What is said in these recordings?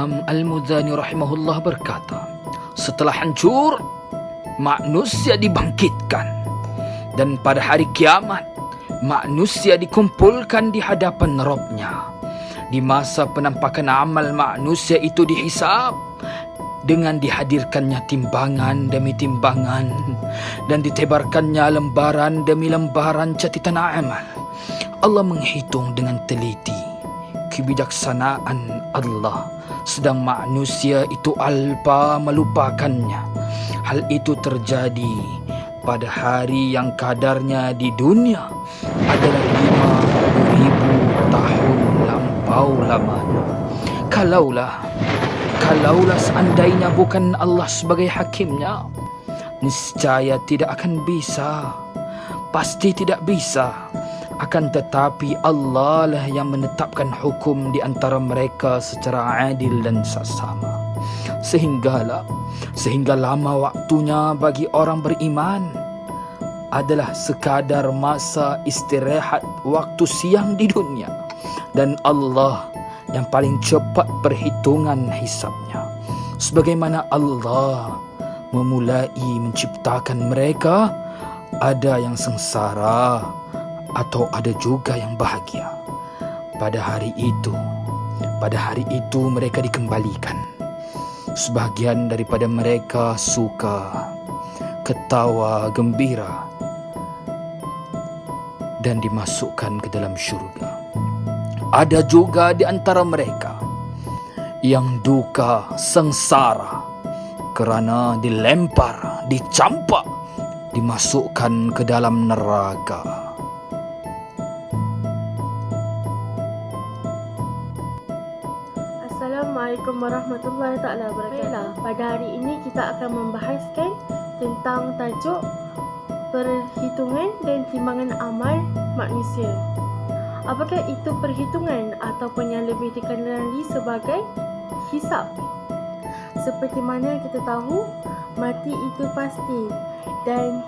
Imam Al-Muzani rahimahullah berkata, setelah hancur, manusia dibangkitkan. Dan pada hari kiamat, manusia dikumpulkan di hadapan Rabb-Nya. Di masa penampakan amal manusia itu dihisab dengan dihadirkannya timbangan demi timbangan dan ditebarkannya lembaran demi lembaran catatan amal. Allah menghitung dengan teliti kebijaksanaan Allah, sedang manusia itu alpa melupakannya. Hal itu terjadi pada hari yang kadarnya di dunia adalah 50.000 tahun lampau lamanya. Kalaulah seandainya bukan Allah sebagai hakimnya, niscaya tidak akan bisa. Pasti tidak bisa. Akan tetapi Allah lah yang menetapkan hukum di antara mereka secara adil dan sesama. Sehingga lama waktunya bagi orang beriman adalah sekadar masa istirahat waktu siang di dunia. Dan Allah yang paling cepat perhitungan hisabnya. Sebagaimana Allah memulai menciptakan mereka, ada yang sengsara atau ada juga yang bahagia. Pada hari itu mereka dikembalikan. Sebahagian daripada mereka suka, ketawa, gembira, dan dimasukkan ke dalam syurga. Ada juga di antara mereka yang duka, sengsara kerana dilempar, dicampak, dimasukkan ke dalam neraka. Assalamualaikum warahmatullahi taala wabarakatuh. Pada hari ini kita akan membahaskan tentang tajuk perhitungan dan timbangan amal manusia. Apakah itu perhitungan ataupun yang lebih dikenali sebagai hisab? Seperti mana kita tahu, mati itu pasti dan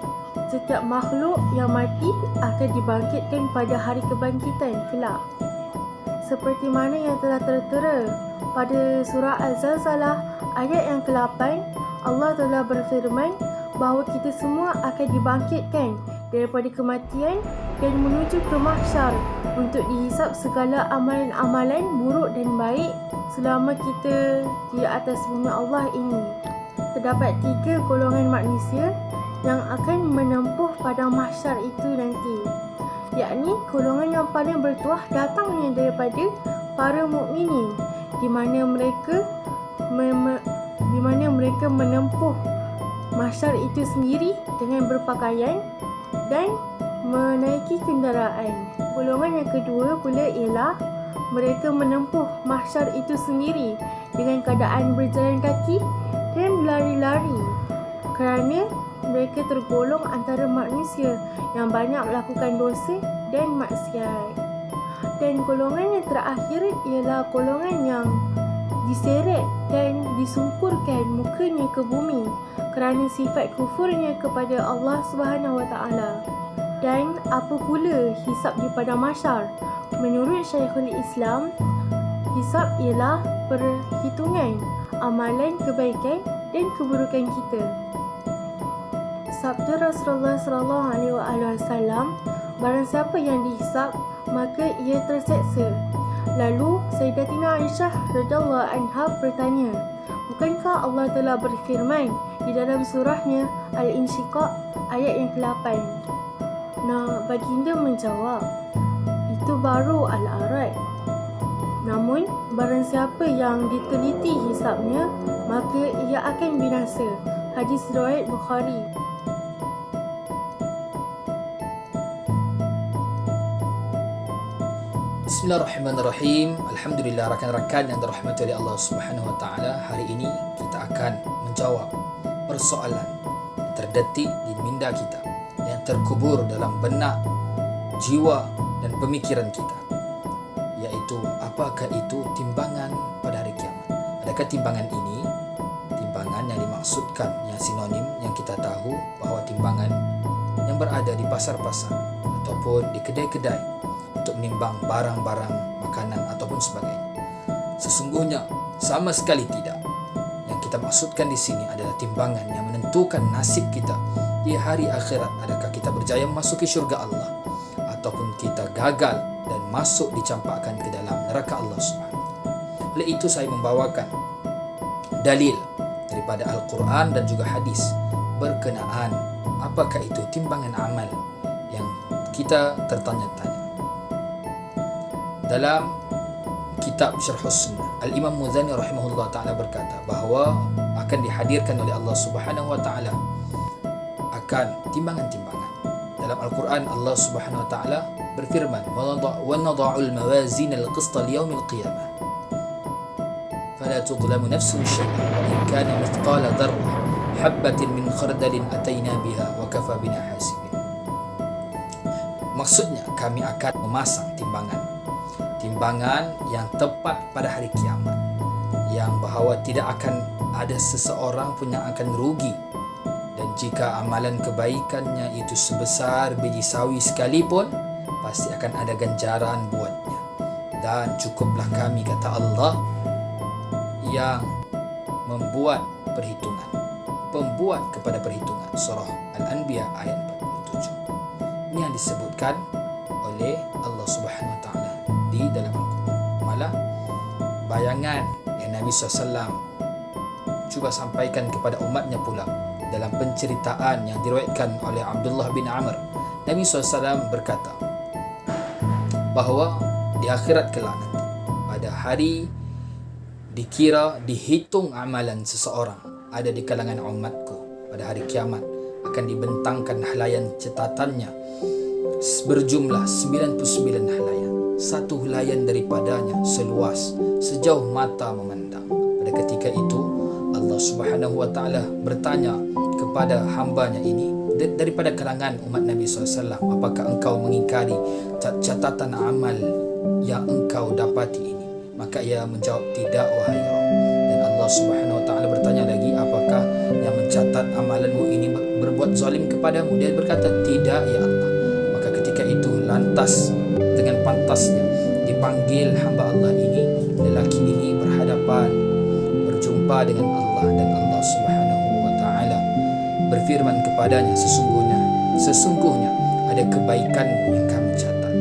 setiap makhluk yang mati akan dibangkitkan pada hari kebangkitan kelak. Seperti mana yang telah tertera pada surah Al-Zalzalah ayat yang ke-8, Allah telah berfirman bahawa kita semua akan dibangkitkan daripada kematian dan menuju ke mahsyar untuk dihisap segala amalan-amalan buruk dan baik selama kita di atas bumi Allah ini. Terdapat 3 golongan manusia yang akan menempuh padang mahsyar itu nanti, yakni golongan yang paling bertuah datangnya daripada para mukminin, di mana mereka menempuh mahsyar itu sendiri dengan berpakaian dan menaiki kenderaan. Golongan yang kedua pula ialah mereka menempuh mahsyar itu sendiri dengan keadaan berjalan kaki dan berlari-lari, kerana mereka tergolong antara manusia yang banyak melakukan dosa dan maksiat. Dan golongan yang terakhir ialah golongan yang diseret dan disungkurkan mukanya ke bumi kerana sifat kufurnya kepada Allah Subhanahu Wa Taala. Dan apa pula hisab di padang mahsyar? Menurut Syekhul Islam, hisab ialah perhitungan amalan kebaikan dan keburukan kita. Sabda Rasulullah sallallahu alaihi wasallam, barang siapa yang dihisab maka ia terseksa. Lalu Sayyidatina Aisyah radhiyallahu anha bertanya, bukankah Allah telah berfirman di dalam surahnya Al-Insyiqaq ayat yang ke-8? Nah, baginda menjawab, itu baru Al-A'raf. Namun, barang siapa yang diteliti hisabnya, maka ia akan binasa. Hadis riwayat Bukhari. Bismillahirrahmanirrahim. Alhamdulillah, rakan-rakan yang dirahmati oleh Allah Subhanahu Wa Taala. Hari ini kita akan menjawab persoalan terdetik di minda kita yang terkubur dalam benak, jiwa dan pemikiran kita, iaitu apakah itu timbangan pada hari kiamat? Adakah timbangan ini timbangan yang dimaksudkan, yang sinonim, yang kita tahu bahawa timbangan yang berada di pasar-pasar ataupun di kedai-kedai untuk menimbang barang-barang makanan ataupun sebagainya? Sesungguhnya sama sekali tidak. Yang kita maksudkan di sini adalah timbangan yang menentukan nasib kita di hari akhirat. Adakah kita berjaya memasuki syurga Allah ataupun kita gagal dan masuk dicampakkan ke dalam neraka Allah Subhanahu wa taala. Oleh itu saya membawakan dalil daripada Al-Quran dan juga hadis berkenaan apakah itu timbangan amal yang kita tertanya-tanya. Dalam kitab Syarhus Sunnah, Al-Imam Muzani rahimahullah ta'ala berkata bahawa akan dihadirkan oleh Allah Subhanahu wa ta'ala akan timbangan-timbangan. Dalam Al-Quran Allah Subhanahu wa ta'ala berfirman, wa nada'ul mawazin al-qista liyawmil qiyamah fala tudlamu nafsun syai'an wa in kana mithqala dharrah habbatin min khardalin ataina biha wa kafa bina hasibin. Maksudnya kami akan memasang timbangan yang tepat pada hari kiamat, yang bahawa tidak akan ada seseorang pun yang akan rugi, dan jika amalan kebaikannya itu sebesar biji sawi sekalipun pasti akan ada ganjaran buatnya. Dan cukuplah kami, kata Allah, yang membuat perhitungan, pembuat kepada perhitungan. Surah Al-Anbiya ayat 47. Ini yang disebutkan oleh Allah Subhanahu wa taala di dalam Al-Quran. Malah bayangan yang Nabi SAW cuba sampaikan kepada umatnya pula dalam penceritaan yang diriwayatkan oleh Abdullah bin Amr. Nabi SAW berkata bahawa di akhirat kelak nanti, pada hari dikira dihitung amalan seseorang ada di kalangan umatku, pada hari kiamat akan dibentangkan helaian catatannya berjumlah 99 helaian. Satu helaian daripadanya seluas sejauh mata memandang. Pada ketika itu Allah Subhanahu wa taala bertanya kepada hambanya ini daripada kalangan umat Nabi SAW, apakah engkau mengingkari catatan amal yang engkau dapati ini? Maka ia menjawab, tidak wahai Rabb. Dan Allah Subhanahu wa taala bertanya lagi, apakah yang mencatat amalanmu ini berbuat zalim kepadamu? Dia berkata, tidak ya Allah. Maka ketika itu lantas dengan pantasnya dipanggil hamba Allah ini, lelaki ini berhadapan berjumpa dengan Allah, dan Allah Subhanahu wa taala berfirman kepadanya, sesungguhnya ada kebaikanmu yang kami catat,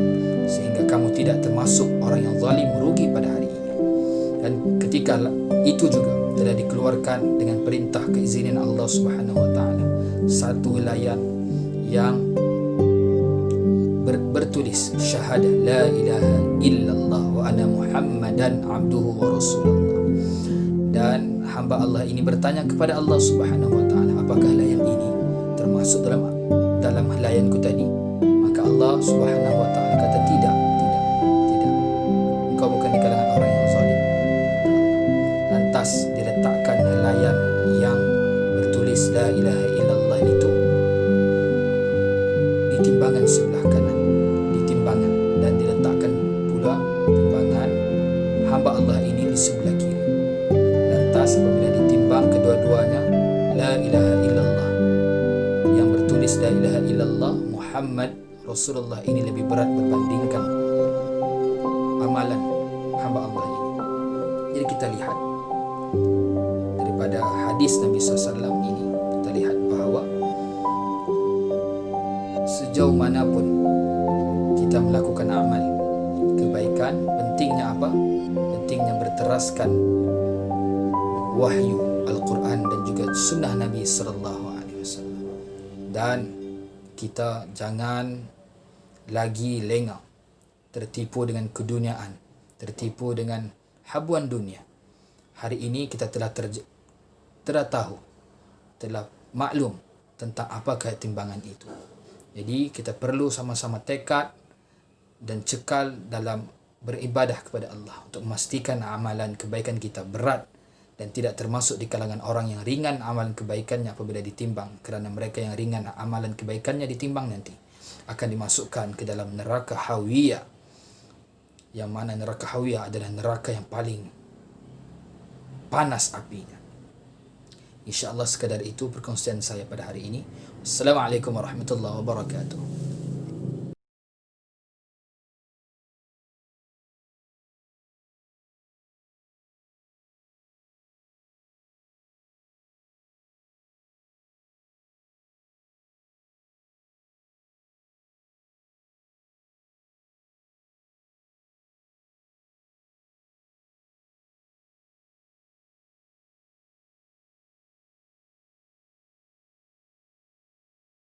sehingga kamu tidak termasuk orang yang zalim merugi pada hari ini. Dan ketika itu juga telah dikeluarkan dengan perintah keizinan Allah Subhanahu wa taala satu helaian yang bertulis syahadah la ilaha illallah wa ana muhammadan abduhu wa rasulullah. Dan hamba Allah ini bertanya kepada Allah Subhanahu wa taala, apakah helaian ini termasuk dalam helaianku tadi? Maka Allah Subhanahu wa taala kata, tidak. Engkau bukan di kalangan orang yang zalim. Lantas diletakkan helaian yang bertulis la ilaha illallah itu di timbangan sebelah kanan, dan diletakkan pula timbangan hamba Allah ini di sebelah kiri. Lantas apabila ditimbang kedua-duanya, la ilaha illallah yang bertulis la ilaha illallah Muhammad Rasulullah ini lebih berat berbandingkan amalan hamba Allah ini. Jadi kita lihat daripada hadis Nabi SAW ini, kita lihat bahawa sejauh manapun kita melakukan amal kebaikan, pentingnya apa? Pentingnya berteraskan wahyu Al-Quran dan juga sunnah Nabi SAW. Dan kita jangan lagi lengah, tertipu dengan keduniaan, tertipu dengan habuan dunia. Hari ini kita telah tahu, telah maklum tentang apakah timbangan itu. Jadi kita perlu sama-sama tekad dan cekal dalam beribadah kepada Allah untuk memastikan amalan kebaikan kita berat dan tidak termasuk di kalangan orang yang ringan amalan kebaikannya apabila ditimbang. Kerana mereka yang ringan amalan kebaikannya ditimbang nanti akan dimasukkan ke dalam neraka hawiyah, yang mana neraka hawiyah adalah neraka yang paling panas apinya. InsyaAllah sekadar itu perkongsian saya pada hari ini. Assalamualaikum warahmatullahi wabarakatuh.